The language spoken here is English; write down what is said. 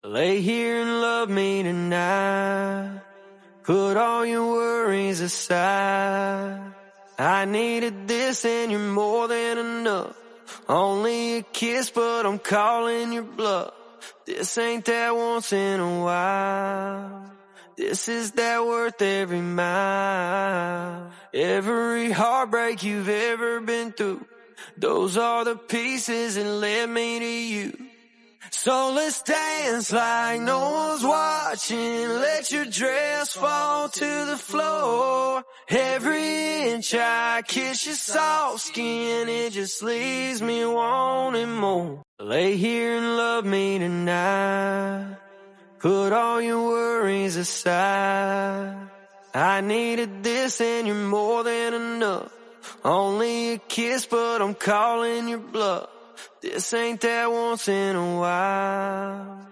Lay here and love me tonight. Put all your worries aside. I needed this and you're more than enough. Only a kiss, but I'm calling your bluff. This ain't that once in a while. This is that worth every mile. Every heartbreak you've ever been through, those are the pieces that led me to you. So let's dance like no one's watching. Let your dress fall to the floor. Every inch I kiss your soft skin, it just leaves me wanting more. Lay here and love me tonight. Put all your worries aside. I needed this and you're more than enough. Only a kiss, but I'm calling your bluff. This ain't that once in a while.